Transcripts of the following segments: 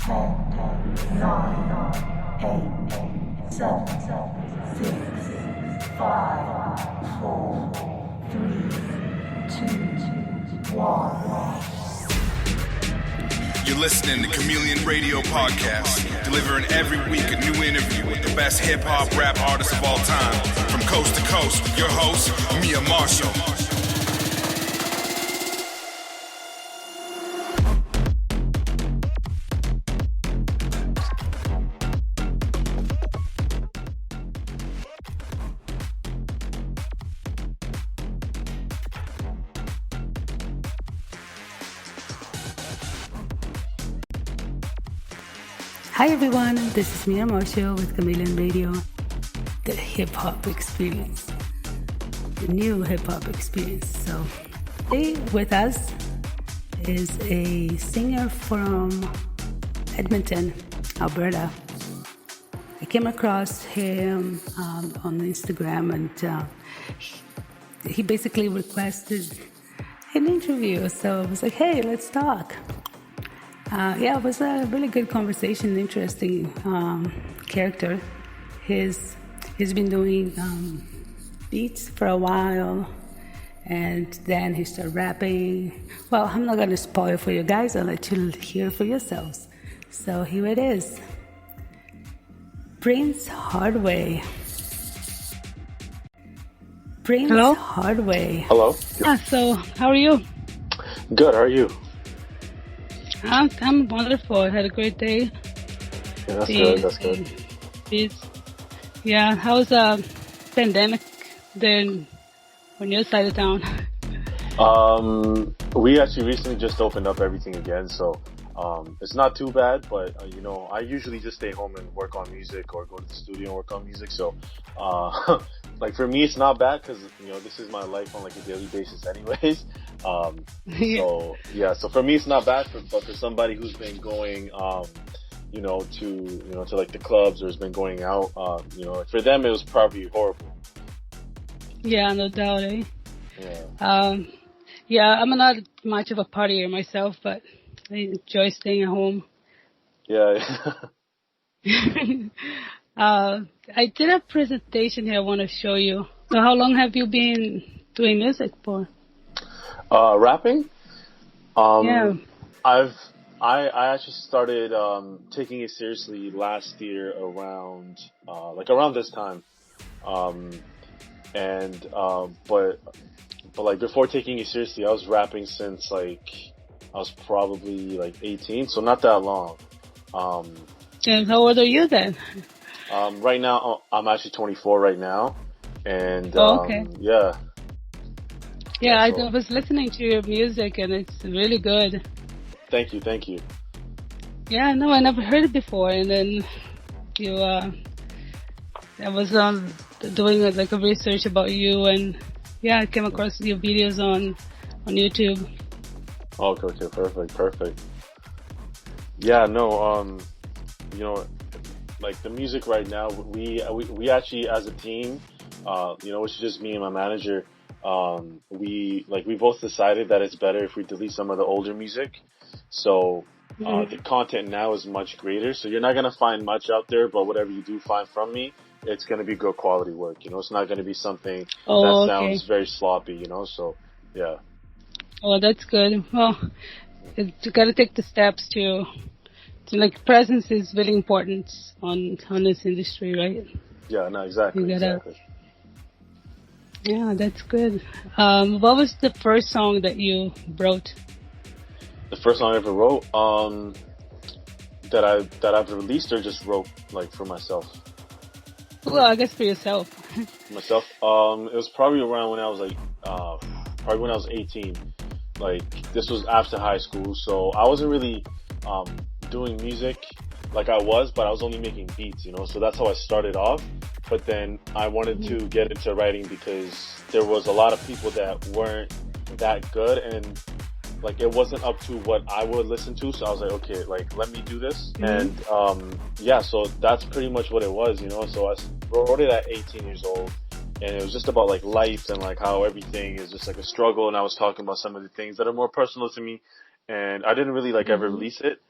You're listening to Chameleon Radio Podcast, delivering every week a new interview with the best hip-hop rap artists of all time. From coast to coast with your host, Miah Marshal. Hi everyone, this is Miah Marshal with Chameleon Radio, the hip-hop experience, the new hip-hop experience. So today with us is a singer from Edmonton, Alberta. I came across him on Instagram and he basically requested an interview. So I was like, hey, let's talk. It was a really good conversation, interesting character. He's been doing beats for a while, and then he started rapping. Well, I'm not going to spoil for you guys. I'll let you hear for yourselves. So here it is. Prince Hardaway. Prince Hello? Hardaway. Hello. So how are you? Good. How are you? I'm wonderful. I had a great day. Yeah, that's good. That's good. Yeah, how's pandemic then on your side of town? We actually recently just opened up everything again, so it's not too bad. But I usually just stay home and work on music or go to the studio and work on music. So, like for me, it's not bad because this is my life on like a daily basis, anyways. So for me, it's not bad. But for somebody who's been going, to like the clubs or has been going out, for them it was probably horrible. Yeah, no doubt, eh? Yeah. I'm not much of a partier myself, but I enjoy staying at home. Yeah. I did a presentation here I want to show you. So how long have you been doing music for? Rapping? Yeah. I actually started taking it seriously last year around this time. But like before taking it seriously, I was rapping since like I was probably like 18, so not that long. And how old are you then? Right now, I'm actually 24 right now. And, okay. Yeah. Yeah, I was listening to your music and it's really good. Thank you. Yeah, no, I never heard it before. And then I was doing like a research about you and I came across your videos on YouTube. Okay, perfect. Yeah, no, like the music right now, we actually as a team, which is just me and my manager, we both decided that it's better if we delete some of the older music. So the content now is much greater. So you're not gonna find much out there, but whatever you do find from me, it's gonna be good quality work. It's not gonna be something that sounds very sloppy. So yeah. Oh, that's good. Well, you gotta take the steps to like presence is really important on this industry, right? Yeah, no, exactly. Yeah, that's good. What was the first song that you wrote? The first song I ever wrote, that I've released or just wrote like for myself? Well, I guess for yourself. Myself? It was probably around when I was like, probably when I was 18. Like this was after high school, so I wasn't really doing music like I was, but I was only making beats, so that's how I started off. But then I wanted to get into writing because there was a lot of people that weren't that good and like it wasn't up to what I would listen to, so I was like, okay, like let me do this. And so that's pretty much what it was, so I wrote it at 18 years old, and it was just about like life and like how everything is just like a struggle, and I was talking about some of the things that are more personal to me, and I didn't really like ever release it.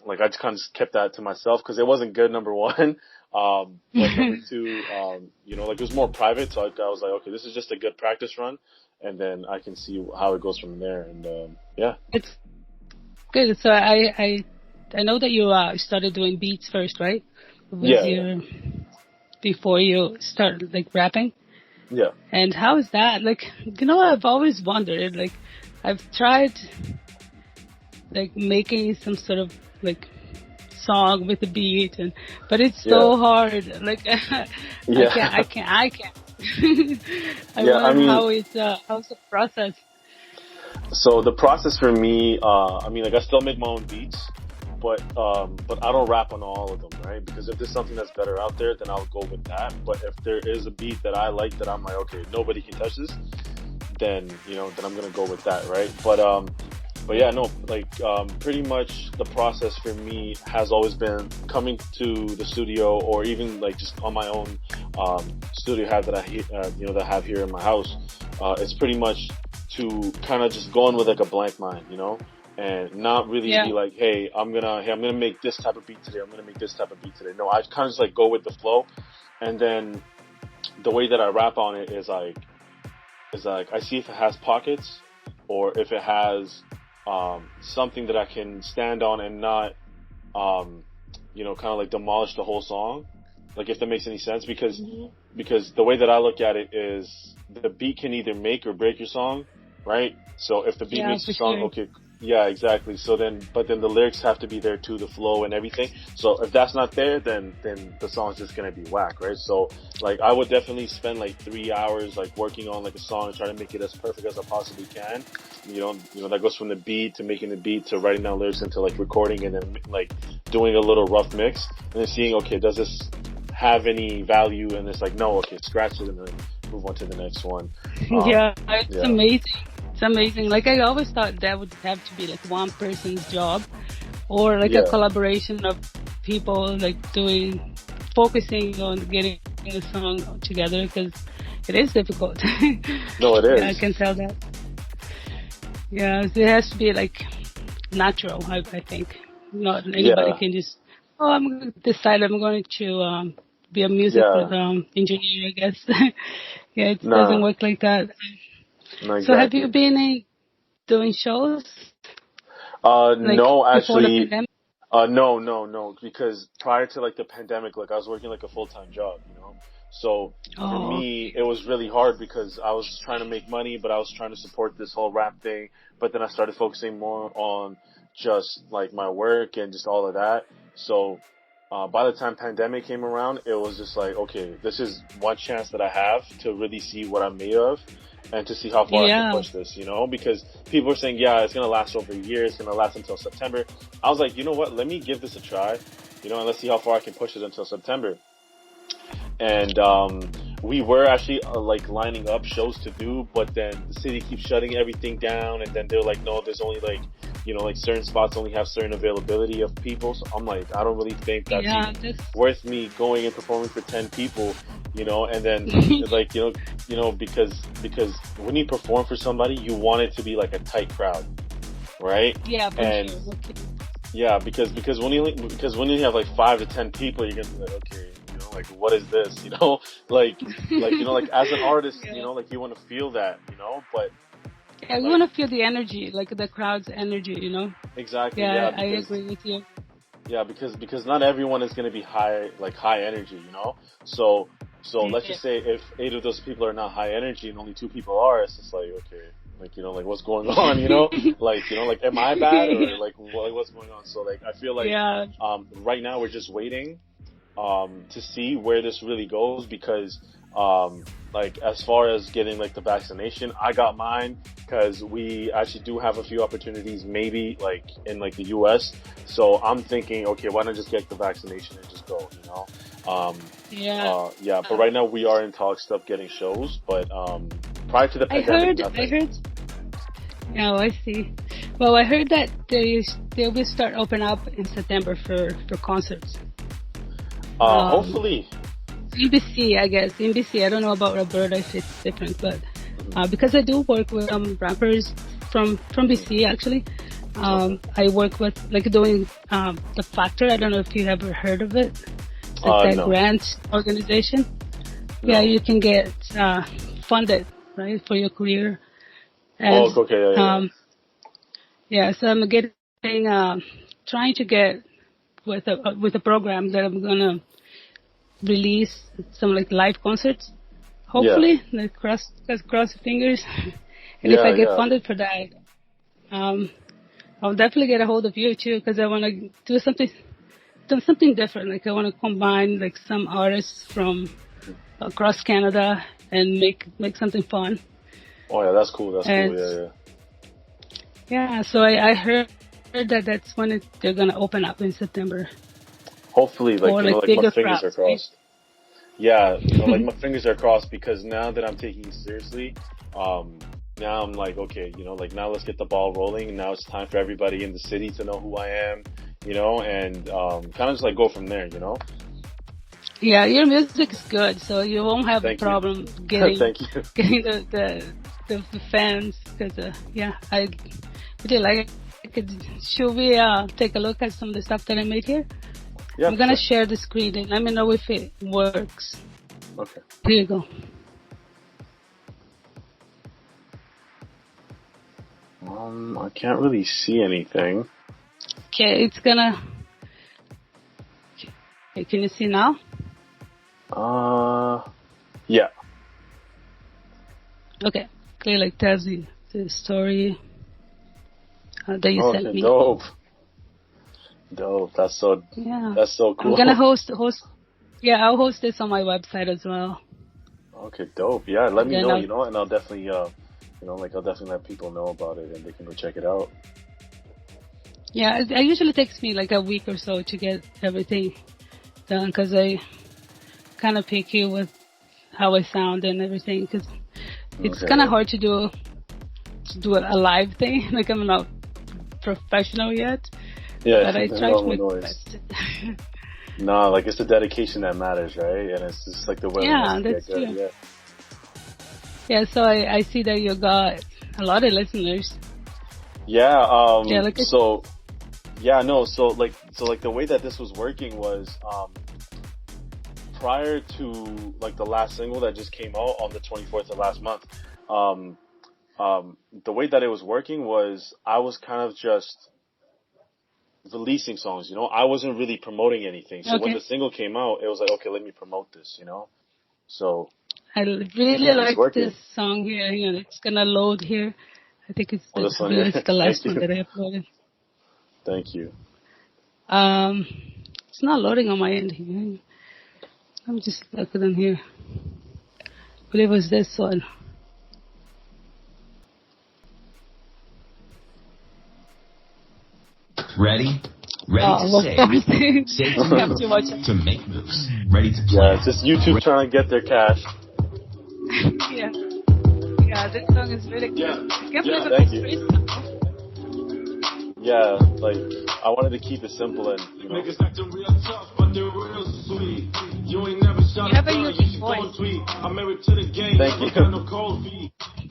like I just kind of just kept that to myself because it wasn't good, number one. But number two, you know, like it was more private. So I was like, okay, this is just a good practice run. And then I can see how it goes from there. And, yeah. It's good. So I know that you started doing beats first, right? Before you start like rapping. Yeah. And how is that? Like, you know, I've always wondered, like, I've tried like making some sort of like song with a beat, but it's so hard. Like, I can't. I wonder how's the process? So the process for me, I mean, like I still make my own beats, but I don't rap on all of them, right? Because if there's something that's better out there, then I'll go with that. But if there is a beat that I like that I'm like, okay, nobody can touch this, then, you know, then I'm gonna go with that, right? But yeah, no, like, pretty much the process for me has always been coming to the studio, or even like just on my own, studio that I have here in my house. It's pretty much to kind of just go in with like a blank mind, you know, and not really be like, hey, I'm gonna make this type of beat today. I'm gonna make this type of beat today. No, I kind of just like go with the flow. And then the way that I rap on it is like I see if it has pockets or if it has something that I can stand on and not, you know, kind of like demolish the whole song. Like, if that makes any sense, because the way that I look at it is the beat can either make or break your song, right? So if the beat makes the song, okay, yeah, exactly. So then, but then the lyrics have to be there too, the flow and everything. So if that's not there, then the song's just gonna be whack, right? So like, I would definitely spend like 3 hours like working on like a song and try to make it as perfect as I possibly can. You know, that goes from the beat to making the beat to writing down lyrics into like recording and then like doing a little rough mix and then seeing, okay, does this have any value? And it's like, no, okay, scratch it and then move on to the next one. It's amazing. It's amazing. Like, I always thought that would have to be like one person's job, or like a collaboration of people like focusing on getting the song together, because it is difficult. No, it is. Yeah, I can tell that. Yeah, it has to be like natural, I think. Not anybody can just, I'm going to decide I'm going to be a music engineer, I guess. It doesn't work like that. No, exactly. So have you been doing shows? No, actually. No, because prior to like the pandemic, like I was working like a full-time job, you know? So for me, it was really hard because I was trying to make money, but I was trying to support this whole rap thing. But then I started focusing more on just like my work and just all of that. So by the time pandemic came around, it was just like, okay, this is one chance that I have to really see what I'm made of and to see how far I can push this, you know, because people are saying, it's going to last over a year. It's going to last until September. I was like, you know what? Let me give this a try, you know, and let's see how far I can push it until September. And we were actually like lining up shows to do, but then the city keeps shutting everything down, and then they're like, no, there's only like, you know, like certain spots only have certain availability of people. So I'm like, I don't really think that's worth me going and performing for 10 people, you know, and then like, you know, because when you perform for somebody, you want it to be like a tight crowd, right? Yeah, and yeah, because when you have like 5 to 10 people, you're gonna be like, okay, like, what is this, you know, like, you know, like as an artist, you know, like you want to feel that, you know, but we want to feel the energy, like the crowd's energy, you know. Exactly. Yeah, I agree with you. Yeah, because not everyone is going to be high energy, you know. So let's just say if 8 of those people are not high energy and only 2 people are, it's just like, okay, like, you know, like what's going on, you know, like, you know, like, am I bad or like what's going on? So like, I feel like right now we're just waiting to see where this really goes, because like as far as getting like the vaccination, I got mine because we actually do have a few opportunities maybe like in like the US. So I'm thinking, okay, why not just get the vaccination and just go, you know? But right now we are in talks of getting shows, but prior to the pandemic, I heard. Oh, I see. Well, I heard that they will start open up in September for concerts. Hopefully. NBC, I guess. NBC. I don't know about Alberta if it's different, but because I do work with rappers from BC actually, I work with like doing the Factor. I don't know if you ever heard of it. It's that No. grant organization. No. Yeah, you can get funded, right, for your career. And, okay, yeah. Yeah, so I'm trying to get with a program that I'm gonna release some like live concerts. Hopefully, like cross your fingers. And if I get funded for that, I'll definitely get a hold of you too, because I want to do something different. Like I want to combine like some artists from across Canada and make something fun. Oh yeah, that's cool. Yeah. Yeah, so I heard that that's when they're gonna open up in September. Hopefully, like, or, you know, like bigger my fingers crowds, are crossed. Right? Yeah, you know, like my fingers are crossed because now that I'm taking it seriously, now I'm like, okay, you know, like now let's get the ball rolling. And now it's time for everybody in the city to know who I am, you know, and kind of just like go from there, you know. Yeah, your music is good, so you won't have a problem getting getting the fans. Because yeah, I really like it. Should we take a look at some of the stuff that I made here? Yeah, I'm gonna share the screen and let me know if it works. Okay. Here you go. I can't really see anything. Okay, it's gonna. Okay, can you see now? Yeah. Okay, okay, like tells you the story that you sent me. Dope. That's so cool. I'm gonna host. Yeah, I'll host this on my website as well. Okay, dope. Yeah, let me know, you know, and I'll definitely, you know, like I'll definitely let people know about it and they can go check it out. Yeah, it usually takes me like a week or so to get everything done because I kind of picky with how I sound and everything because it's kind of hard to do a live thing. Like I'm not professional yet. Yeah, but I try to make the best. No, like it's the dedication that matters, right? And it's just like the willingness to get good. True. Yeah, so I see that you got a lot of listeners. Yeah, so the way that this was working was prior to like the last single that just came out on the 24th of last month, the way that it was working was I was kind of just releasing songs, you know. I wasn't really promoting anything. So when the single came out, it was like, okay, let me promote this, you know. So I really like this song here. Hang on, it's gonna load here. I think it's the last one that I uploaded. Thank you. It's not loading on my end here. Let me just look at them here. I believe it was this one. Ready to save. Save to make moves. Ready to play. Yeah, it's just YouTube trying to get their cash. Yeah, this song is really good. Thank you. Yeah, like I wanted to keep it simple and you know. You have a unique voice. Thank you.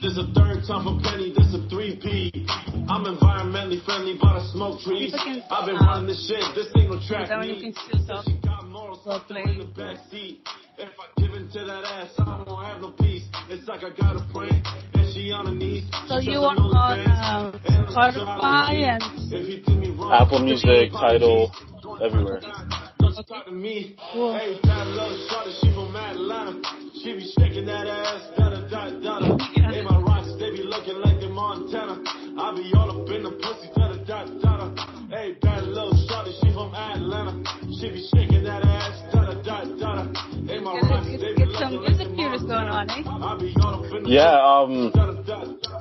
This a third time for penny, this a 3P. I'm environmentally friendly, but I smoke trees. I've been running this shit, this ain't no track. You can still talk. Well played. If I give in to that ass, I won't have no peace. It's like I got a prank, and she on her knees. So you are on Hardaway and Apple Music, Tidal, everywhere. Okay. Cool. Hey, that little shorty, she from Atlanta. She be shaking that ass, da-da-da-da-da. Hey, my rocks, they be looking like they Montana. I be all up in the pussy, da-da-da-da-da. Hey, that little shorty, she from Atlanta. She be shaking that ass, da-da-da-da-da. Hey, my rocks, they be looking like they Montana. I be all up in the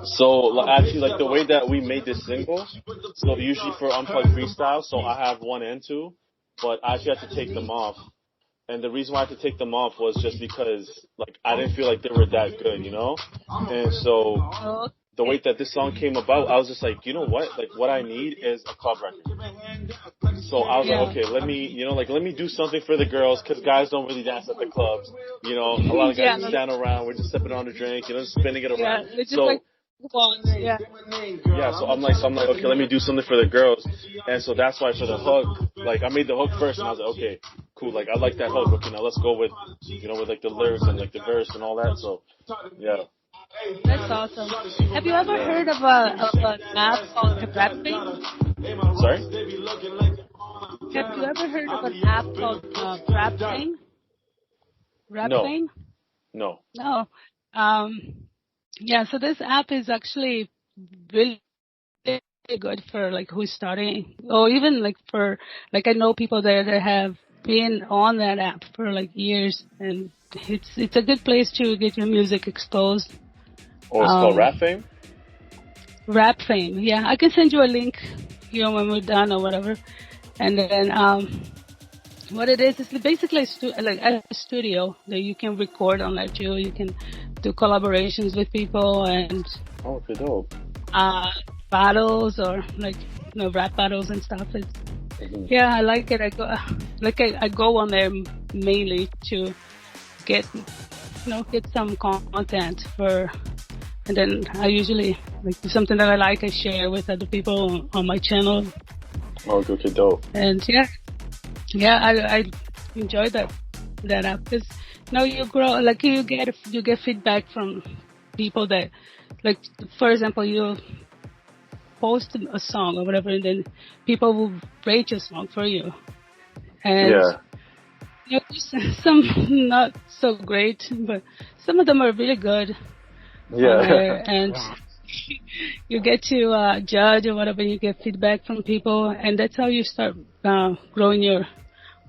so actually, like the way that we made this single, so usually for Unplugged Freestyle, so I have 1 and 2, but I actually had to take them off. And the reason why I had to take them off was just because, like, I didn't feel like they were that good, you know? And so the way that this song came about, I was just like, you know what? Like, what I need is a club record. So I was like, okay, let me do something for the girls, because guys don't really dance at the clubs. You know, a lot of guys stand around, we're just sipping on a drink, you know, just spinning it around. So Yeah. Yeah, so I'm like, okay, let me do something for the girls, and so that's why for the hook, like I made the hook first, and I was like, okay, cool, like I like that hook. Okay, now let's go with, with like the lyrics and like the verse and all that. So, yeah. That's awesome. Have you ever heard of an app called Rapping? Sorry? Have you ever heard of an app called Rapping? Rapping? No. No. Yeah, so this app is actually really good for like who's starting, or even like for like I know people there that have been on that app for like years, and it's a good place to get your music exposed. Oh, it's called Rap Fame? Rap Fame, yeah. I can send you a link, when we're done or whatever. And then what it is basically a studio that you can record on there too. You can do collaborations with people and okay, dope. Battles or like rap battles and stuff. Yeah, I like it. I go on there mainly to get some content for, and then I usually like do something that I like. I share with other people on my channel. Oh, okay, dope. And yeah, I enjoy that app because you grow, like you get feedback from people that, like, for example, you post a song or whatever, and then people will rate your song for you. And some not so great, but some of them are really good. Yeah. And you get to judge or whatever, you get feedback from people, and that's how you start growing your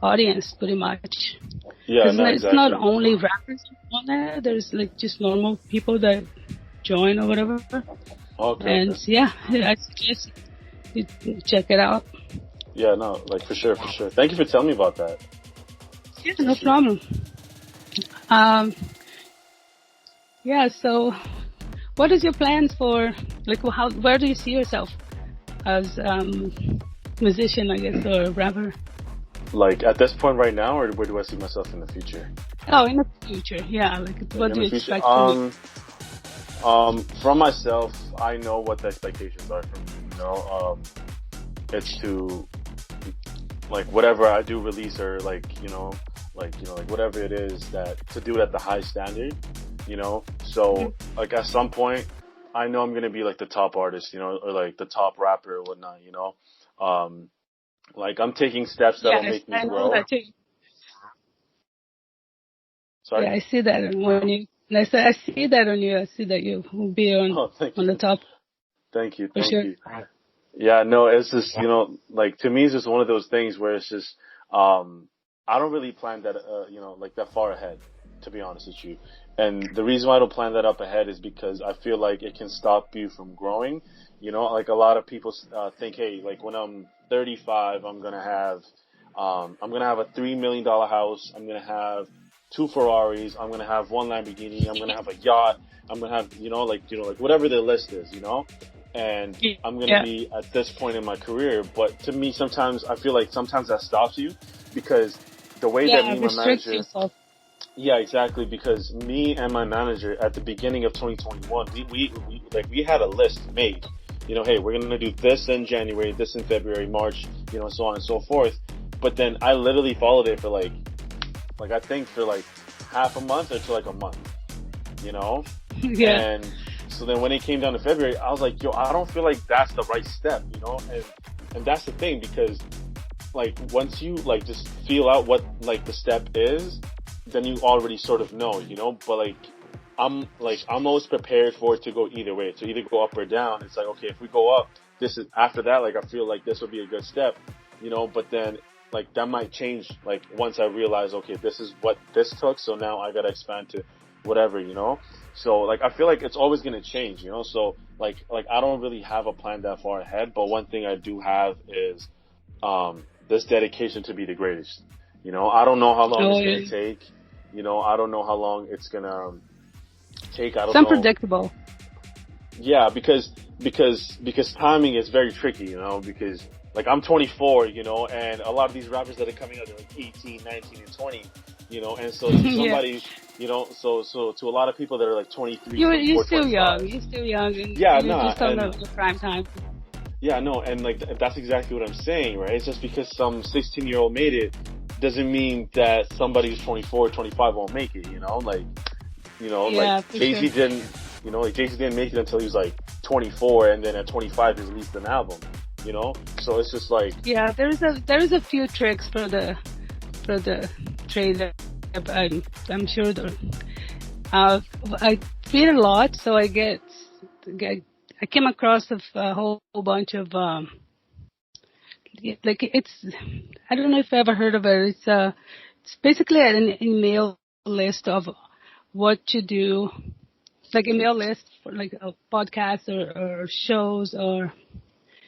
audience pretty much. Yeah, no, it's not only rappers on there. There's like just normal people that join or whatever. Okay. And yeah, I suggest you check it out. Yeah, no, like for sure. Thank you for telling me about that. Yeah, no problem. Yeah, so what is your plans for, like, where do you see yourself as musician, I guess, or rapper? Like at this point right now, or where do I see myself in the future? Oh, in the future, yeah. Like, what do you expect from me? From myself, I know what the expectations are from me. It's to, like, whatever I do release, or like whatever it is, that to do it at the high standard. So like at some point, I know I'm gonna be like the top artist, or like the top rapper or whatnot. Like I'm taking steps that'll make me grow. Know that too. Sorry? Yeah, I see that on you. I see that on you. I see that you will be on the top. Thank you. For sure. You. Yeah, no, it's just, like to me, it's just one of those things where it's just, I don't really plan that, like that far ahead, to be honest with you. And the reason why I don't plan that up ahead is because I feel like it can stop you from growing. Like a lot of people think, hey, like when I'm 35, I'm gonna have a $3 million house. I'm gonna have 2 Ferraris. I'm gonna have 1 Lamborghini. I'm gonna have a yacht. I'm gonna have, like whatever the list is, and I'm gonna be at this point in my career. But to me, sometimes I feel like sometimes that stops you because the way that me and my manager. Yourself. Yeah, exactly. Because me and my manager at the beginning of 2021, we had a list made. Hey, we're gonna do this in January, this in February, March, so on and so forth. But then I literally followed it for like I think for like half a month or to like a month, Yeah. And so then when it came down to February, I was like, I don't feel like that's the right step, and that's the thing, because like once you like just feel out what like the step is, then you already sort of know, but like I'm always prepared for it to go either way, to either go up or down. It's like, okay, if we go up, this is after that, like I feel like this would be a good step, but then like that might change like once I realize, okay, this is what this took, so now I gotta expand to whatever, so like I feel like it's always gonna change, so like I don't really have a plan that far ahead, but one thing I do have is this dedication to be the greatest. I don't know how long it's gonna take. I don't know how long it's gonna take. I don't know. It's unpredictable. Yeah, because timing is very tricky, because like I'm 24, and a lot of these rappers that are coming out, they're like 18, 19, and 20, you know, and so to somebody, you know, so to a lot of people that are like 23, You're 24, still 25. young. You're still young, and Yeah, you're nah, just on and the prime time. yeah, no, and like that's exactly what I'm saying, right? It's just because some 16-year-old made it doesn't mean that somebody who's 24, 25 won't make it, you know? Like, you know, Yeah, like for Jay-Z sure. didn't, you know, like Jay-Z didn't make it until he was like 24, and then at 25 he released an album, you know? So it's just like, Yeah, there's a few tricks for the trade. I'm sure I read a lot, so I came across a whole bunch of like it's, I don't know if you ever heard of it. It's basically an email list of what to do, like email list for like a podcast or shows or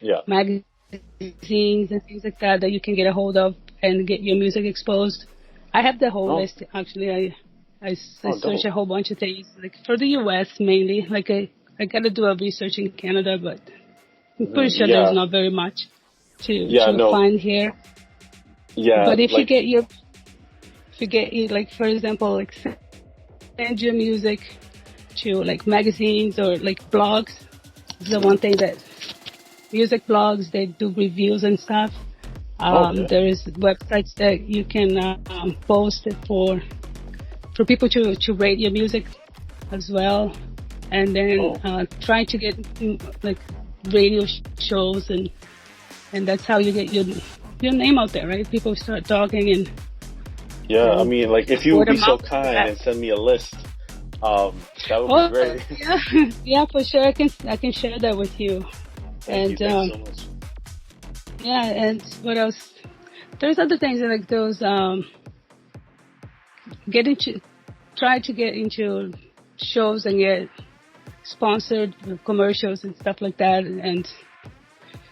yeah. magazines and things like that you can get a hold of and get your music exposed. I have the whole Oh, list actually. I search dope. a whole bunch of things, like for the U.S. mainly. Like I got to do a research in Canada, but I'm pretty sure there's Yeah, not very much yeah, to no, find here. yeah, But if you like, get like, for example, like send your music to like magazines or like blogs. This is the one thing that music blogs, they do reviews and stuff. okay. There is websites that you can post it for people to rate your music as well, and then Oh, try to get like radio shows, and that's how you get your name out there, right? People start talking yeah, I and mean, like, if you would word be of so mouth. kind and send me a list, that would be Oh great. yeah, yeah, for sure. I can share that with you. Thank you, And thanks so much. yeah, and what else? There's other things like those try to get into shows and get sponsored commercials and stuff like that, and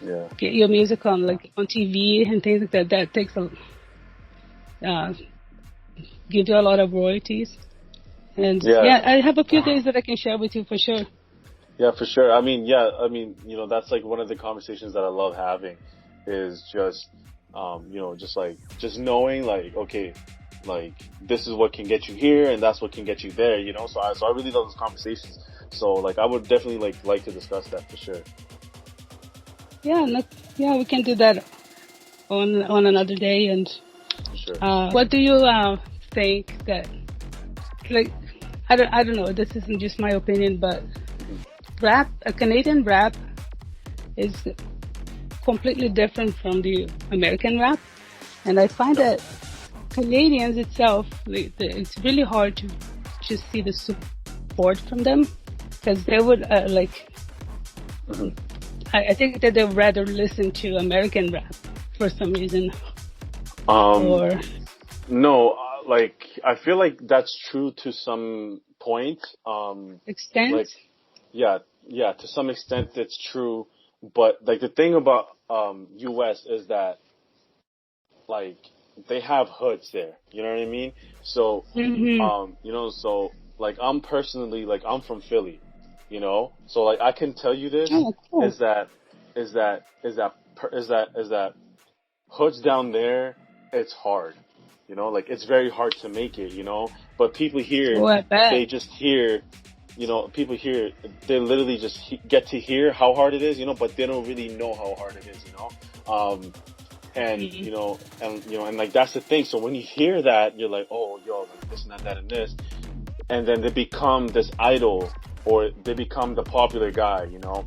Yeah, get your music on like on TV and things like that. That takes uh, gives you a lot of royalties. And yeah, yeah, I have a few things that I can share with you for sure. yeah, for sure. I mean, yeah, I mean, you know, that's like one of the conversations that I love having is just, you know, just knowing like, okay, like this is what can get you here and that's what can get you there, you know? So I really love those conversations. So like, I would definitely like to discuss that for sure. Yeah, yeah, we can do that on another day. And For sure. what do you think that, like, I don't know, this isn't just my opinion, but Canadian rap is completely different from the American rap, and I find that Canadians itself, it's really hard to see the support from them, because they would I think that they'd rather listen to American rap for some reason. Or No, like I feel like that's true to some point. extent. Like yeah, to some extent it's true, but like the thing about US is that like they have hoods there. You know what I mean? So Mm-hmm. you know, so like I'm personally like I'm from Philly, you know? So like I can tell you this Oh, cool. is that hoods down there, it's hard. You know, like it's very hard to make it, you know? But people here, Oh, I bet. they just hear, you know, people here, they literally just get to hear how hard it is, you know, but they don't really know how hard it is, you know? And, you know, and like that's the thing. So when you hear that, you're like, oh, yo, like this and that and this. And then they become this idol, or they become the popular guy, you know?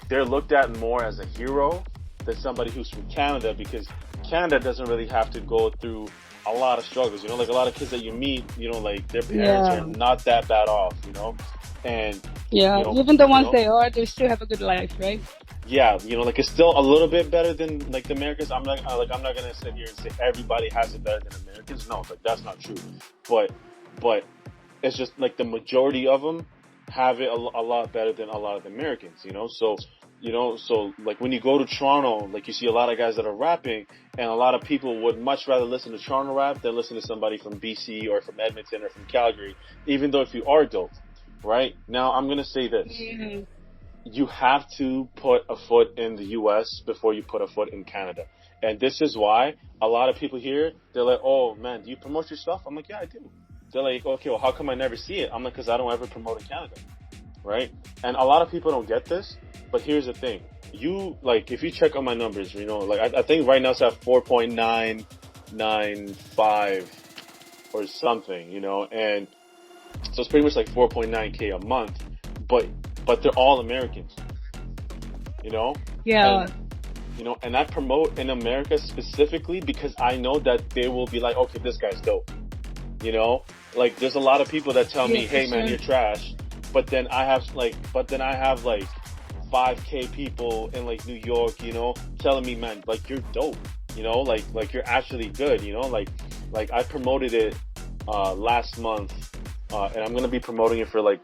They're looked at more as a hero than somebody who's from Canada, because Canada doesn't really have to go through a lot of struggles, you know, like a lot of kids that you meet, you know, like their parents are not that bad off, you know, and yeah, you know, even the ones you know, they still have a good life, right? yeah, you know, like it's still a little bit better than like the Americans. I'm not gonna sit here and say everybody has it better than Americans. No, like that's not true. But it's just like the majority of them have it a lot better than a lot of the Americans. You know, so like when you go to Toronto, like you see a lot of guys that are rapping, and a lot of people would much rather listen to Toronto rap than listen to somebody from BC or from Edmonton or from Calgary, even though if you are dope, right? Now I'm gonna say this. You have to put a foot in the U.S. before you put a foot in Canada. And this is why a lot of people here, they're like, oh man, do you promote your stuff? I'm like, yeah, I do. They're like, okay, well, how come I never see it? I'm like, because I don't ever promote in Canada, right? And a lot of people don't get this, but here's the thing. You, like, if you check on my numbers, you know, like, I think right now it's at 4.995 or something, you know, and so it's pretty much like 4.9K a month, but they're all Americans, you know? Yeah. And, you know, and I promote in America specifically because I know that they will be like, okay, this guy's dope, you know? Like, there's a lot of people that tell me, hey man, you're trash, but then I have like 5K people in like New York, you know, telling me, man, like, you're dope, you know, like you're actually good, you know, like I promoted it last month, and I'm gonna be promoting it for like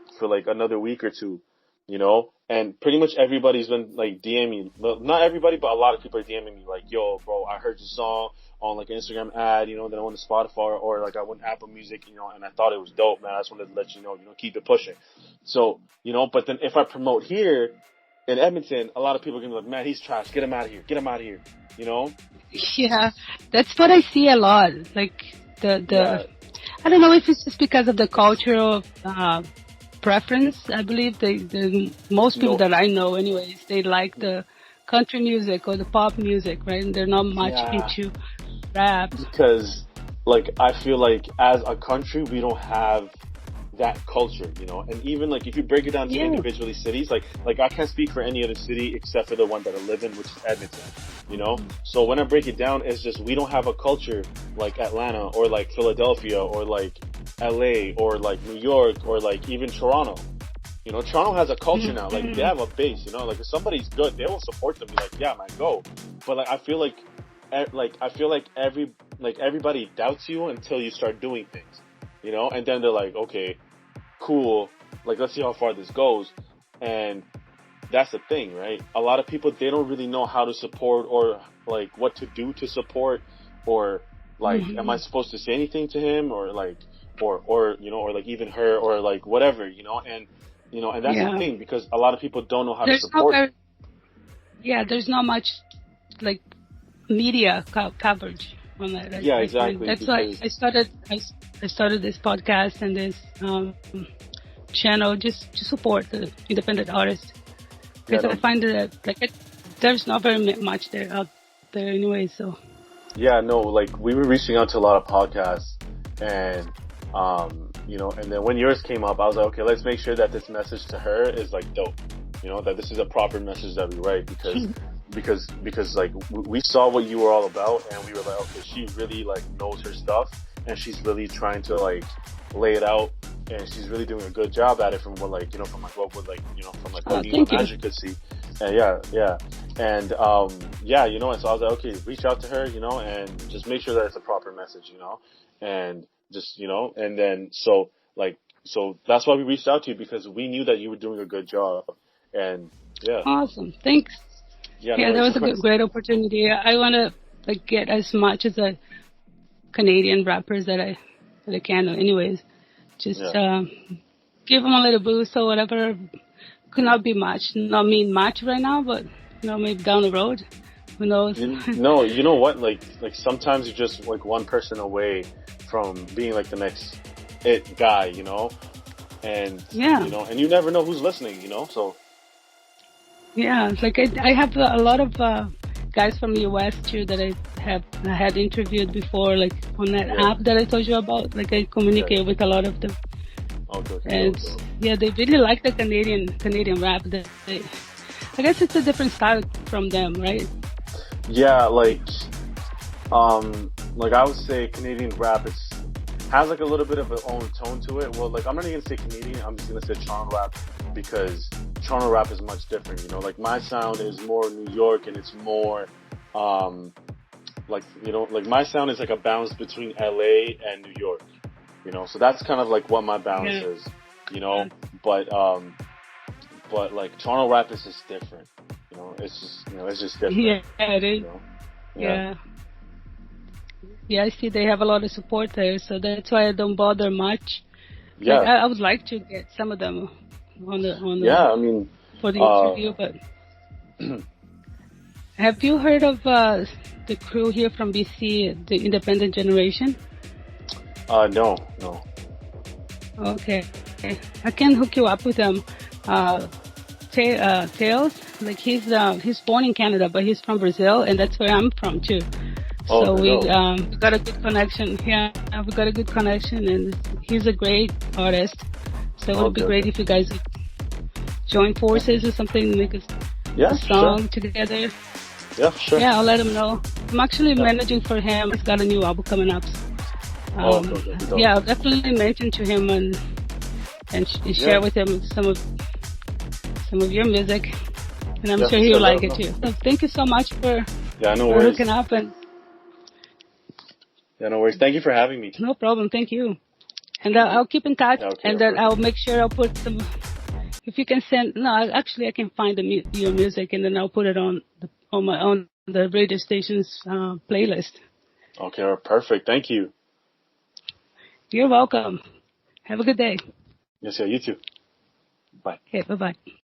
another week or two, you know, and pretty much everybody's been like DMing, well, not everybody, but a lot of people are DMing me like, yo, bro, I heard your song on like an Instagram ad, you know, then I went to Spotify or like I went to Apple Music, you know, and I thought it was dope, man. I just wanted to let you know, keep it pushing. So, you know, but then if I promote here in Edmonton, a lot of people are gonna be like, man, he's trash. Get him out of here. You know? Yeah, that's what I see a lot. Like I don't know if it's just because of the cultural preference. I believe the most people that I know, anyways, they like the country music or the pop music, right? And they're not much into rap. Because, like, I feel like as a country, we don't have that culture, you know, and even like if you break it down to individually cities, like I can't speak for any other city except for the one that I live in, which is Edmonton, you know. So when I break it down, it's just we don't have a culture like Atlanta or like Philadelphia or like LA or like New York or like even Toronto. You know, Toronto has a culture now. Like they have a base, you know. Like if somebody's good, they will support them. Be like, yeah, man, go. But like I feel like everybody doubts you until you start doing things, you know. And then they're like, okay, cool, like let's see how far this goes. And that's the thing, right? A lot of people, they don't really know how to support or like what to do to support, or like am I supposed to say anything to him, or like or you know, or like even her, or like whatever, you know. And you know, and that's the thing, because a lot of people don't know how to support. There's not much like media coverage on that. Yeah, exactly. That's why I started this podcast and this channel just to support the independent artists, because I find that there's not very much out there anyway. So like we were reaching out to a lot of podcasts, and you know, and then when yours came up, I was like, okay, let's make sure that this message to her is like dope, you know, that this is a proper message that we write, because like we saw what you were all about, and we were like, okay, she really like knows her stuff, and she's really trying to like lay it out, and she's really doing a good job at it from what like, you know, from like what would like, you know, from like what you and Magic could see. And you know, and so I was like, okay, reach out to her, you know, and just make sure that it's a proper message, you know, and just, you know, and then so that's why we reached out to you, because we knew that you were doing a good job. And awesome, thanks. That was a great opportunity. I want to like get as much as the Canadian rappers that I can, anyways. Just give them a little boost or whatever. Could not be much, not mean much right now, but you know, maybe down the road, who knows? No, you know what? Like sometimes you're just like one person away from being like the next it guy, you know, and you know, and you never know who's listening, you know, so. Yeah, like I have a lot of guys from the US too that I had interviewed before, like on that app that I told you about. Like I communicate with a lot of them, and they really like the Canadian rap. I guess it's a different style from them, right? Yeah, like I would say Canadian rap has like a little bit of its own tone to it. Well, like I'm not even gonna say Canadian, I'm just gonna say Toronto rap, because Toronto rap is much different, you know. Like my sound is more New York, and it's more like, you know, like my sound is like a balance between LA and New York, you know. So that's kind of like what my balance is, you know. But like Toronto rap is just different, you know. It's just different. Yeah, it is. You know? Yeah, I see they have a lot of support there, so that's why I don't bother much. Yeah, like, I would like to get some of them on the I mean, for the interview, but Have you heard of the crew here from BC, the Independent Generation? No. Okay. I can hook you up with them. Tails, like he's born in Canada, but he's from Brazil, and that's where I'm from too. So we got a good connection. Yeah, we got a good connection, and he's a great artist. So it would be great if you guys would join forces or something, make a song together. Yeah, sure. Yeah, I'll let him know. I'm actually managing for him. He's got a new album coming up. Yeah, I'll definitely mention to him and share with him some of your music, and I'm sure he'll like it too. So thank you so much for hooking up. And no worries. Thank you for having me. No problem. Thank you. And I'll keep in touch, and then I'll make sure I'll put some. If you can send, I can find your music, and then I'll put it on the radio station's playlist. Okay, perfect. Thank you. You're welcome. Have a good day. Yes, you too. Bye. Okay, bye-bye.